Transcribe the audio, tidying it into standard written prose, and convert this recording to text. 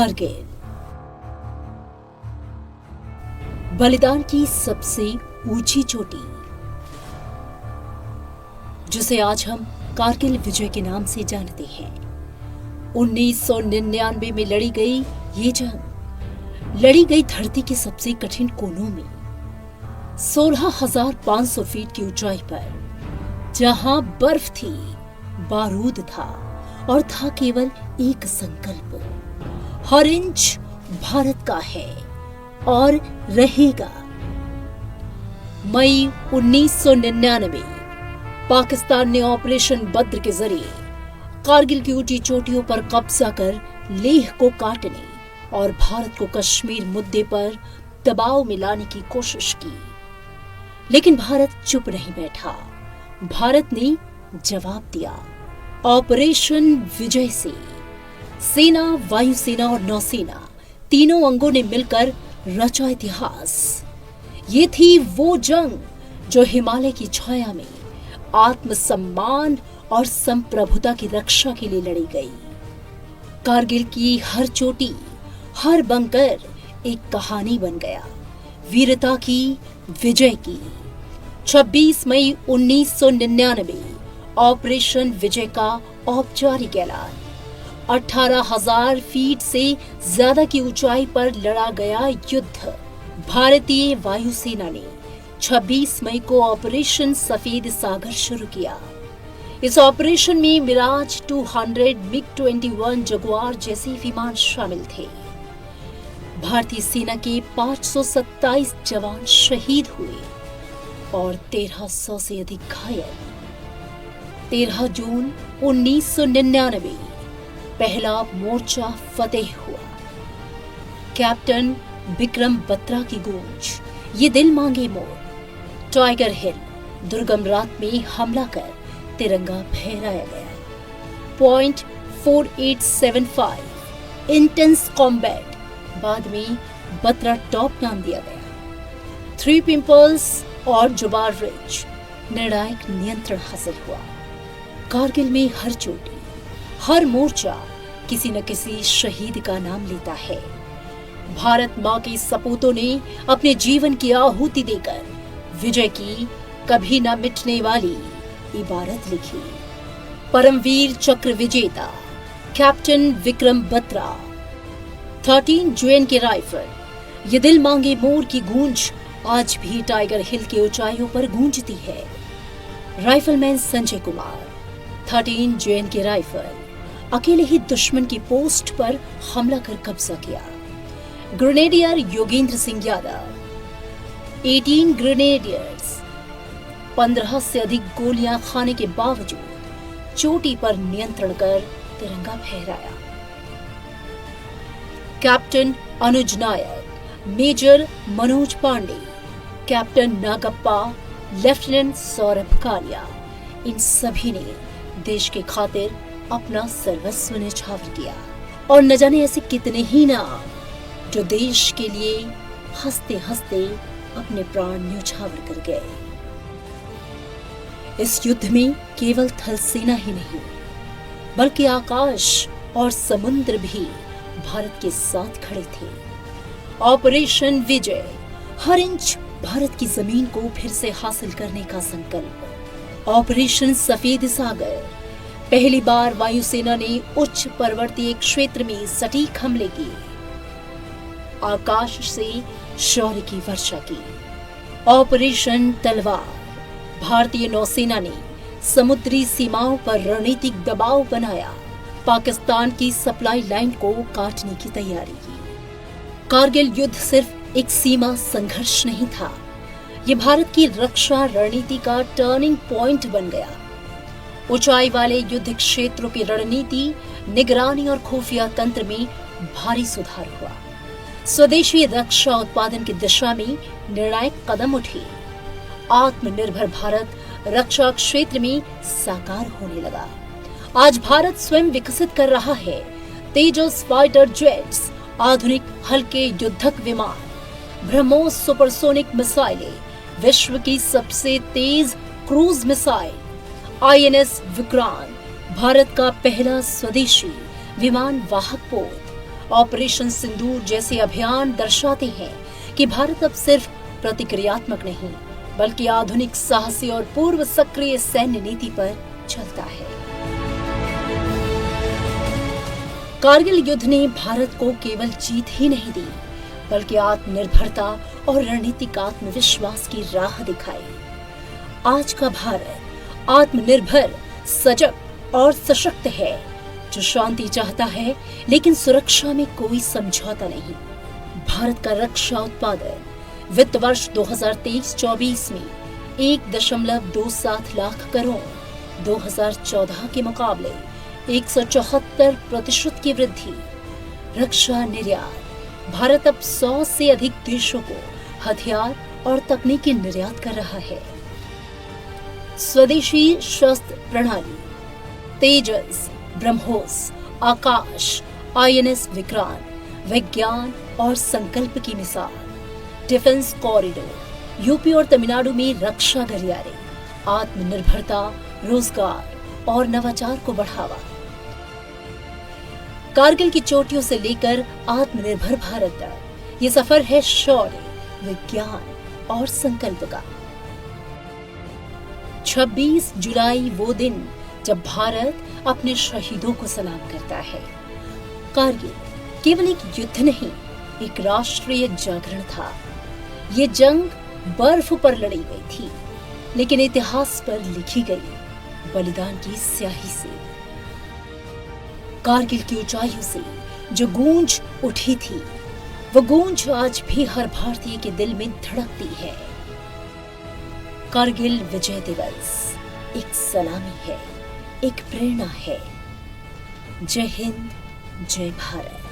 कारगिल, बलिदान की सबसे ऊंची चोटी, जिसे आज हम कारगिल विजय के नाम से जानते हैं। 1999 में लड़ी गई ये जंग लड़ी गई धरती के सबसे कठिन कोनों में, 16,500 फीट की ऊंचाई पर, जहां बर्फ थी, बारूद था और था केवल एक संकल्प, हर इंच भारत का है और रहेगा। मई 1999 पाकिस्तान ने ऑपरेशन बद्र के जरिए कारगिल की ऊंची चोटियों पर कब्जा कर लेह को काटने और भारत को कश्मीर मुद्दे पर दबाव में लाने की कोशिश की। लेकिन भारत चुप नहीं बैठा। भारत ने जवाब दिया। ऑपरेशन विजय से सेना, वायुसेना और नौसेना तीनों अंगों ने मिलकर रचा इतिहास। ये थी वो जंग जो हिमालय की छाया में आत्मसम्मान और संप्रभुता की रक्षा के लिए लड़ी गई। कारगिल की हर चोटी, हर बंकर एक कहानी बन गया, वीरता की, विजय की। 26 मई 1999 ऑपरेशन विजय का औपचारिक ऐलान। 18,000 फीट से ज्यादा की ऊंचाई पर लड़ा गया युद्ध। भारतीय वायुसेना ने 26 मई को ऑपरेशन सफेद सागर शुरू किया। इस ऑपरेशन में मिराज 200, MiG-21 जगुआर जैसे विमान शामिल थे। भारतीय सेना के 527 जवान शहीद हुए और 1300 से अधिक घायल। 13 जून 1999 पहला मोर्चा फतेह हुआ। कैप्टन विक्रम बत्रा की गूंज, ये दिल मांगे मोर। टाइगर हिल, दुर्गम रात में हमला कर तिरंगा फहराया गया। पॉइंट 4875 इंटेंस कॉम्बैट, बाद में बत्रा टॉप नाम दिया गया। 3 पिंपल्स और जुबार रिज, निर्णायक नियंत्रण हासिल हुआ। कारगिल में हर चोटी, हर मोर्चा किसी न किसी शहीद का नाम लेता है। भारत मां के सपूतों ने अपने जीवन की आहुति देकर विजय की कभी न मिटने वाली इबारत लिखी। परमवीर चक्र विजेता कैप्टन विक्रम बत्रा, 13 JN के राइफल, ये दिल मांगे मोर की गूंज आज भी टाइगर हिल की ऊंचाइयों पर गूंजती है। राइफलमैन संजय कुमार, 13 JN के राइफल, अकेले ही दुश्मन की पोस्ट पर हमला कर कब्जा किया। ग्रेनेडियर योगेंद्र सिंह यादव, 18 ग्रेनेडियर्स, 15 से अधिक गोलियां खाने के बावजूद चोटी पर नियंत्रण कर तिरंगा फहराया। Captain Anuj Nayak, major Manoj Pande, captain Nagappa, lieutenant Saurabh Kalia, इन सभी ने देश के खातिर अपना सर्वस्व न्यौछावर किया। और न जाने ऐसे कितने ही नाम जो देश के लिए हंसते हंसते अपने प्राण न्यौछावर कर गए। इस युद्ध में केवल थल सेना ही नहीं, बल्कि आकाश और समुद्र भी भारत के साथ खड़े थे। ऑपरेशन विजय, हर इंच भारत की जमीन को फिर से हासिल करने का संकल्प। ऑपरेशन सफेद सागर, पहली बार वायुसेना ने उच्च पर्वतीय क्षेत्र में सटीक हमले किए, आकाश से शौर्य की वर्षा की। ऑपरेशन तलवार, भारतीय नौसेना ने समुद्री सीमाओं पर रणनीतिक दबाव बनाया, पाकिस्तान की सप्लाई लाइन को काटने की तैयारी की। कारगिल युद्ध सिर्फ एक सीमा संघर्ष नहीं था, ये भारत की रक्षा रणनीति का टर्निंग पॉइंट बन गया। ऊंचाई वाले युद्ध क्षेत्रों की रणनीति, निगरानी और खुफिया तंत्र में भारी सुधार हुआ। स्वदेशी रक्षा उत्पादन की दिशा में निर्णायक कदम उठे। आत्मनिर्भर भारत रक्षा क्षेत्र में साकार होने लगा। आज भारत स्वयं विकसित कर रहा है तेजस फाइटर जेट्स, आधुनिक हल्के युद्धक विमान, ब्रह्मोस सुपरसोनिक मिसाइलें, विश्व की सबसे तेज cruise missile INS Vikrant, Bharat का पहला स्वदेशी विमान वाहक पोत, ऑपरेशन सिंदूर जैसे अभियान दर्शाते हैं कि भारत अब सिर्फ प्रतिक्रियात्मक नहीं बल्कि आधुनिक साहसी और पूर्व सक्रिय सैन्य नीति पर चलता है। कारगिल युद्ध ने भारत को केवल जीत ही नहीं दी बल्कि आत्मनिर्भरता और रणनीतिक आत्मविश्वास की राह दिखाई। आज का भारत आत्मनिर्भर, सजग और सशक्त है, जो शांति चाहता है लेकिन सुरक्षा में कोई समझौता नहीं। भारत का रक्षा उत्पादन वित्त वर्ष 2023-24 में 1.27 लाख करोड़, 2014 के मुकाबले 174% की वृद्धि। रक्षा निर्यात, भारत अब 100 से अधिक देशों को हथियार और तकनीकी निर्यात कर रहा है। स्वदेशी शस्त्र प्रणाली, तेजस, ब्रह्मोस, आकाश, INS विक्रांत, विज्ञान और संकल्प की मिसाल। डिफेंस कॉरिडोर, यूपी और तमिलनाडु में रक्षा गलियारे, आत्मनिर्भरता, रोजगार और नवाचार को बढ़ावा। कारगिल की चोटियों से लेकर आत्मनिर्भर भारत तक ये सफर है शौर्य, विज्ञान और संकल्प का। 26 जुलाई वो दिन जब भारत अपने शहीदों को सलाम करता है। कारगिल केवल एक युद्ध नहीं, एक राष्ट्रीय जागरण था। ये जंग बर्फ पर लड़ी गई थी, लेकिन इतिहास पर लिखी गई बलिदान की स्याही से। कारगिल की ऊंचाइयों से जो गूंज उठी थी, वो गूंज आज भी हर भारतीय के दिल में धड़कती है। कारगिल विजय दिवस एक सलामी है, एक प्रेरणा है। जय हिंद, जय भारत।